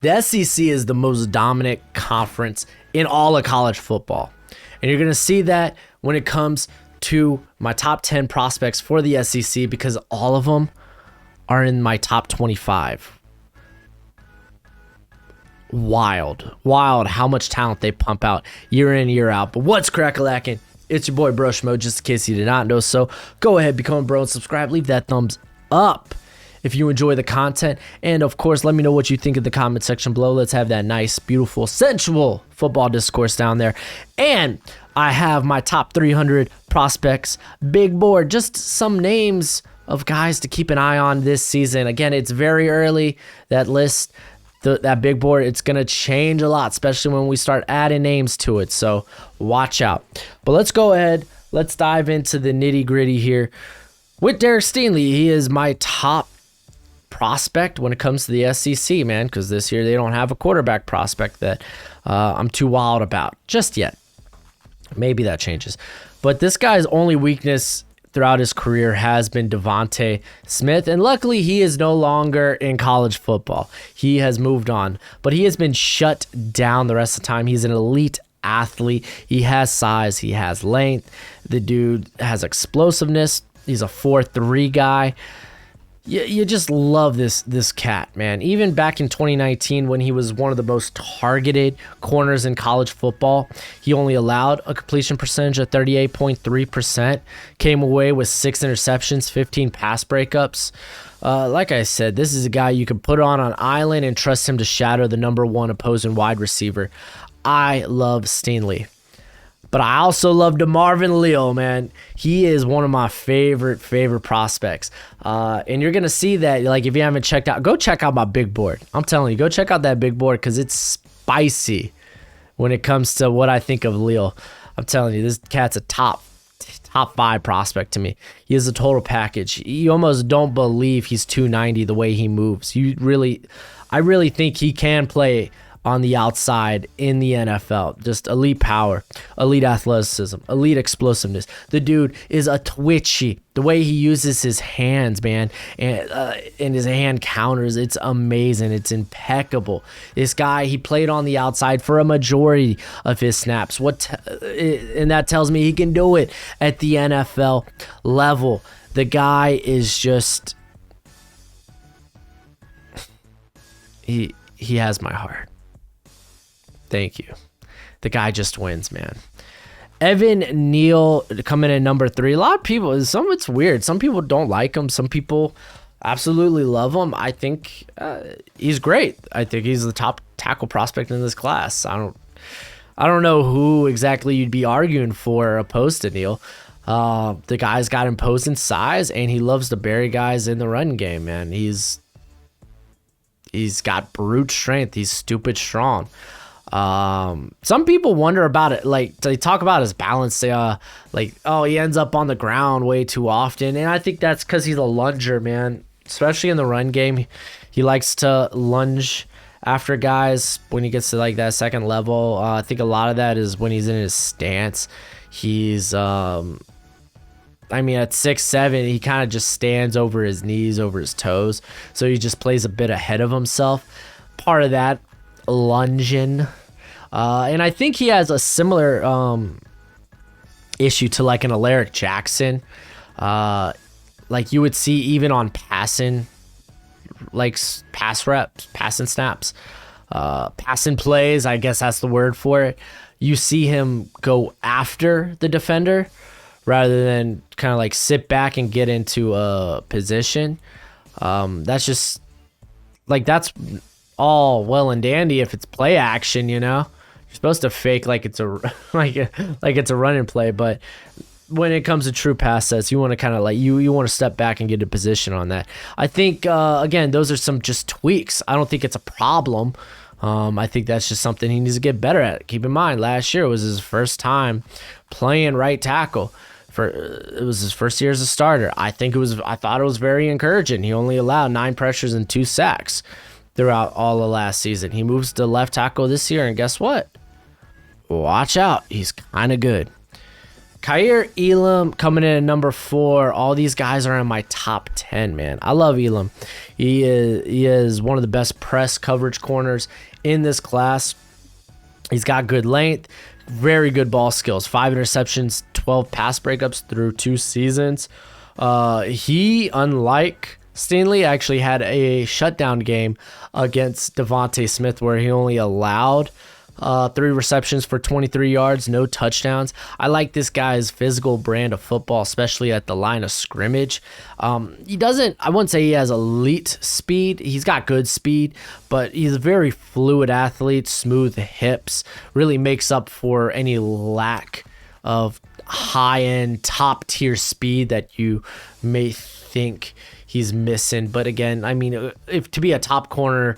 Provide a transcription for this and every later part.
The SEC is the most dominant conference in all of college football. And you're going to see that when it comes to my top 10 prospects for the SEC, because all of them are in my top 25. Wild how much talent they pump out year in, year out. But what's crack-a-lackin'? It's your boy Broshmo, just in case you did not know. So go ahead, become a bro and subscribe. Leave that thumbs up if you enjoy the content. And of course, let me know what you think in the comment section below. Let's have that nice, beautiful, sensual football discourse down there. And I have my top 300 prospects, big board, just some names of guys to keep an eye on this season. Again, it's very early, that list, that big board, it's going to change a lot, especially when we start adding names to it. So watch out. But let's go ahead. Let's dive into the nitty gritty here with Derek Stanley. He is my top prospect when it comes to the SEC, man, because this year they don't have a quarterback prospect that I'm too wild about just yet. Maybe that changes. But this guy's only weakness throughout his career has been Devontae Smith, and luckily he is no longer in college football. He has moved on, but he has been shut down the rest of the time. He's an elite athlete. He has size. He has length. The dude has explosiveness. He's a 4.3 guy. You just love this cat, man. Even back in 2019, when he was one of the most targeted corners in college football, he only allowed a completion percentage of 38.3%, came away with 6 interceptions, 15 pass breakups. Like I said, this is a guy you can put on an island and trust him to shadow the number one opposing wide receiver. I love Stanley. But I also love DeMarvin Leal, man. He is one of my favorite prospects. And you're going to see that, like, if you haven't checked out, go check out my big board. I'm telling you, go check out that big board because it's spicy when it comes to what I think of Leal. I'm telling you, this cat's a top 5 prospect to me. He is a total package. You almost don't believe he's 290 the way he moves. I really think he can play on the outside in the NFL. Just elite power, elite athleticism, elite explosiveness. The dude is a twitchy. The way he uses his hands, man, and his hand counters, it's amazing. It's impeccable. This guy, he played on the outside for a majority of his snaps. And that tells me he can do it at the NFL level. The guy is just... He has my heart. Thank you. The guy just wins, man. Evan Neal coming in number 3. A lot of people, it's weird. Some people don't like him. Some people absolutely love him. I think he's great. I think he's the top tackle prospect in this class. I don't know who exactly you'd be arguing for opposed to Neal. The guy's got imposing size, and he loves to bury guys in the run game, man. He's got brute strength. He's stupid strong. Some people wonder about it, like they talk about his balance. They he ends up on the ground way too often, and I think that's because he's a lunger, man. Especially in the run game, he likes to lunge after guys when he gets to like that second level. I think a lot of that is when he's in his stance. He's at 6'7", he kind of just stands over his knees, over his toes, so he just plays a bit ahead of himself. Part of that lunging, and I think he has a similar issue to like an Alaric Jackson, like you would see even on passing, like pass reps, passing snaps, passing plays, I guess that's the word for it. You see him go after the defender rather than kind of like sit back and get into a position. That's just like, that's all well and dandy if it's play action, you know. You're supposed to fake like it's a like it's a running play, but when it comes to true pass sets, you want to kind of like you want to step back and get a position on that. I think again, those are some just tweaks. I don't think it's a problem. I think that's just something he needs to get better at. Keep in mind, last year was his first time playing right tackle. It was his first year as a starter. I thought it was very encouraging. He only allowed 9 pressures and 2 sacks throughout all of last season. He moves to left tackle this year, and guess what? Watch out. He's kind of good. Kaiir Elam coming in at number 4. All these guys are in my top 10, man. I love Elam. He is one of the best press coverage corners in this class. He's got good length, very good ball skills. 5 interceptions, 12 pass breakups through 2 seasons. He, unlike Stanley, actually had a shutdown game against Devontae Smith where he only allowed 3 receptions for 23 yards, no touchdowns. I like this guy's physical brand of football, especially at the line of scrimmage. I wouldn't say he has elite speed. He's got good speed, but he's a very fluid athlete, smooth hips, really makes up for any lack of high-end, top-tier speed that you may think he's missing. But again, I mean, if to be a top corner,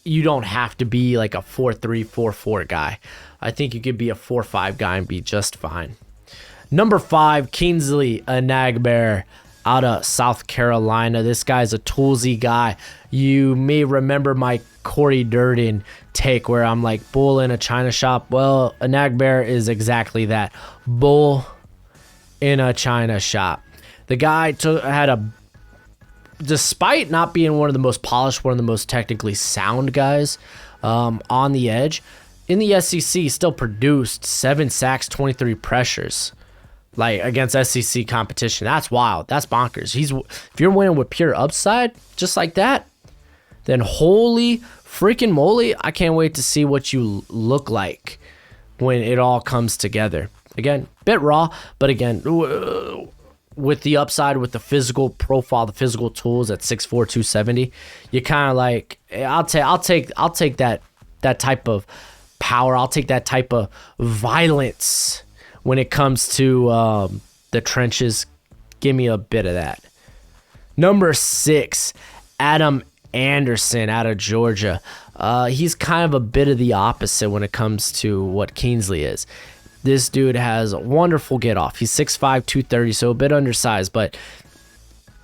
you don't have to be like a 4.3, 4.4 guy. I think you could be a 4.5 guy and be just fine. Number 5, Kingsley Kingsley out of South Carolina. This guy's a toolsy guy. You may remember my Corey Durden take where I'm like, bull in a china shop. Well, Kingsley is exactly that. Bull in a china shop. The guy despite not being one of the most polished, one of the most technically sound guys on the edge, in the SEC still produced 7 sacks, 23 pressures, like against SEC competition. That's wild. That's bonkers. If you're winning with pure upside, just like that, then holy freaking moly, I can't wait to see what you look like when it all comes together. Again, bit raw, but again, with the upside, with the physical profile, the physical tools at 6'4", 270, you kind of like, I'll take that type of power. I'll take that type of violence when it comes to the trenches. Give me a bit of that. Number 6, Adam Anderson out of Georgia. He's kind of a bit of the opposite when it comes to what Kingsley is. This dude has a wonderful get off. He's 6'5", 230, so a bit undersized, but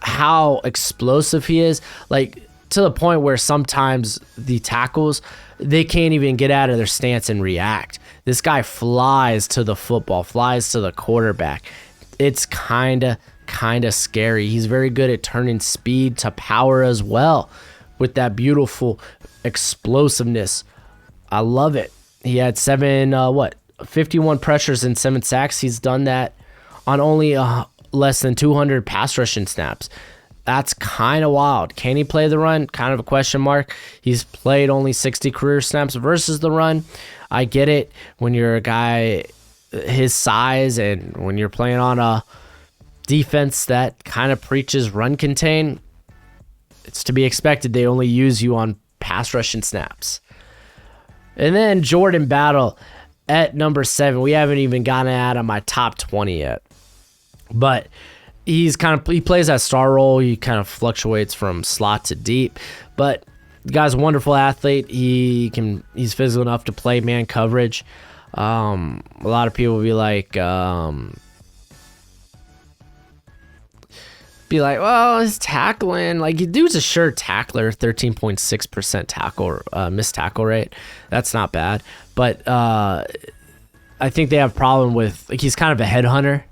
how explosive he is, like to the point where sometimes the tackles, they can't even get out of their stance and react. This guy flies to the football, flies to the quarterback. It's kind of scary. He's very good at turning speed to power as well with that beautiful explosiveness. I love it. He had 51 pressures and 7 sacks. He's done that on only less than 200 pass rushing snaps. That's kind of wild. Can he play the run? Kind of a question mark. He's played only 60 career snaps versus the run. I get it when you're a guy his size and when you're playing on a defense that kind of preaches run contain. It's to be expected. They only use you on pass rushing snaps. And then Jordan Battle at number 7. We haven't even gotten out of my top 20 yet, but he plays that star role. He kind of fluctuates from slot to deep, but the guy's a wonderful athlete. He's physical enough to play man coverage. A lot of people be like, well, his tackling, like, dude's a sure tackler, 13.6% tackle missed tackle rate. That's not bad, but I think they have a problem with, like, he's kind of a headhunter,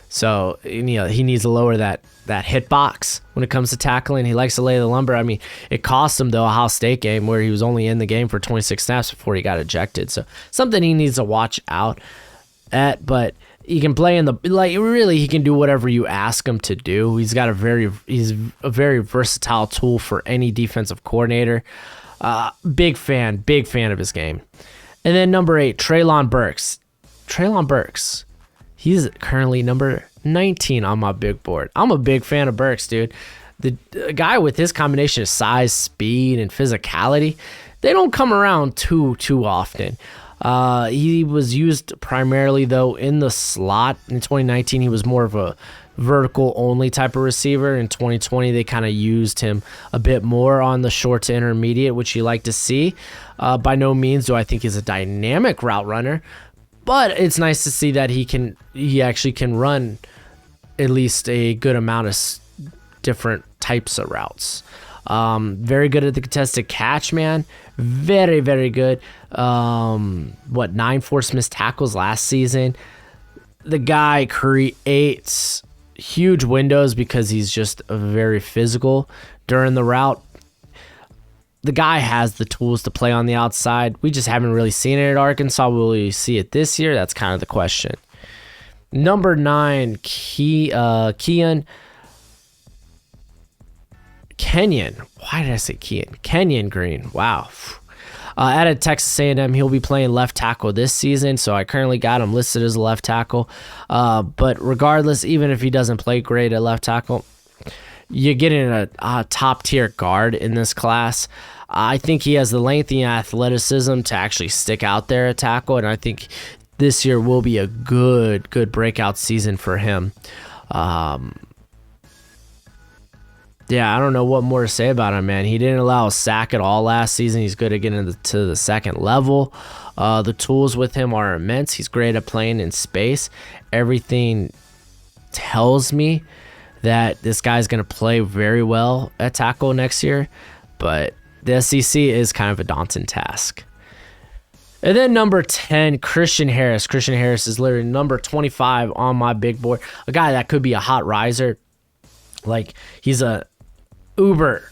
so he needs to lower that hit box when it comes to tackling. He likes to lay the lumber. I mean, it cost him the Ohio State game where he was only in the game for 26 snaps before he got ejected. So something he needs to watch out at, but he can play he can do whatever you ask him to do. He's a very versatile tool for any defensive coordinator. Big fan of his game. And then number 8, Treylon Burks. Treylon Burks. He's currently number 19 on my big board. I'm a big fan of Burks, dude. The guy with his combination of size, speed, and physicality, they don't come around too often. He was used primarily, though, in the slot. In 2019, he was more of a vertical-only type of receiver. In 2020, they kind of used him a bit more on the short to intermediate, which you like to see. By no means do I think he's a dynamic route runner, but it's nice to see that he actually can run at least a good amount of different types of routes. Very good at the contested catch, man. Very, very good. 9 forced missed tackles last season. the guy creates huge windows because he's just very physical during the route. The guy has the tools to play on the outside. We just haven't really seen it at Arkansas. Will we see it this year? That's kind of the question. Number 9, Kenyon. Why did I say Kean? Kenyon Green. Wow. Out of Texas A&M, he'll be playing left tackle this season, so I currently got him listed as a left tackle. But regardless, even if he doesn't play great at left tackle, you're getting a top-tier guard in this class. I think he has the length and athleticism to actually stick out there at tackle, and I think this year will be a good breakout season for him. Yeah, I don't know what more to say about him, man. He didn't allow a sack at all last season. He's good at getting to the second level. The tools with him are immense. He's great at playing in space. Everything tells me that this guy's going to play very well at tackle next year, but the SEC is kind of a daunting task. And then number 10, Christian Harris. Christian Harris is literally number 25 on my big board. A guy that could be a hot riser. Like, he's a uber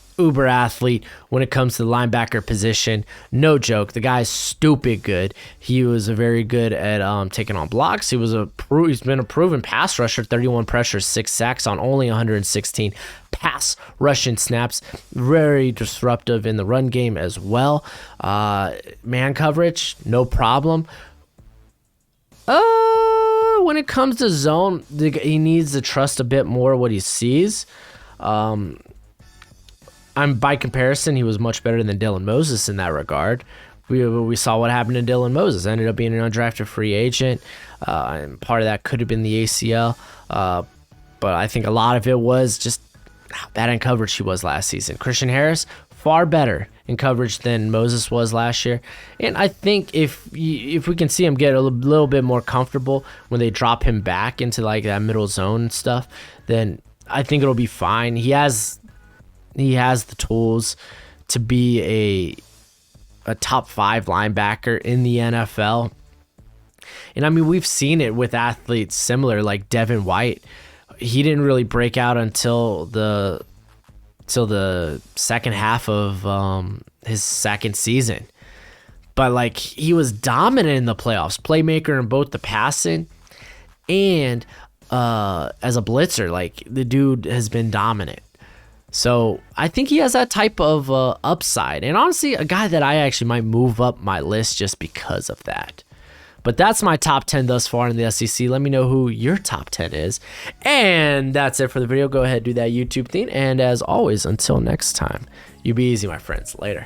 athlete when it comes to the linebacker position. No joke. The guy's stupid good. He was very good at taking on blocks. He's been a proven pass rusher, 31 pressures, 6 sacks on only 116 pass rushing snaps. Very disruptive in the run game as well. Man coverage, no problem. When it comes to zone, he needs to trust a bit more what he sees. By comparison, he was much better than Dylan Moses in that regard. We saw what happened to Dylan Moses. Ended up being an undrafted free agent, and part of that could have been the ACL. But I think a lot of it was just how bad in coverage he was last season. Christian Harris, far better in coverage than Moses was last year. And I think if we can see him get a little bit more comfortable when they drop him back into like that middle zone and stuff, then I think it'll be fine. He has the tools to be a top 5 linebacker in the NFL. And I mean, we've seen it with athletes similar, like Devin White. He didn't really break out until the second half of his second season. But like, he was dominant in the playoffs, playmaker in both the passing and as a blitzer. Like, the dude has been dominant. So I think he has that type of upside. And honestly, a guy that I actually might move up my list just because of that. But that's my top 10 thus far in the SEC. Let me know who your top 10 is. And that's it for the video. Go ahead, do that YouTube thing. And as always, until next time, you be easy, my friends. Later.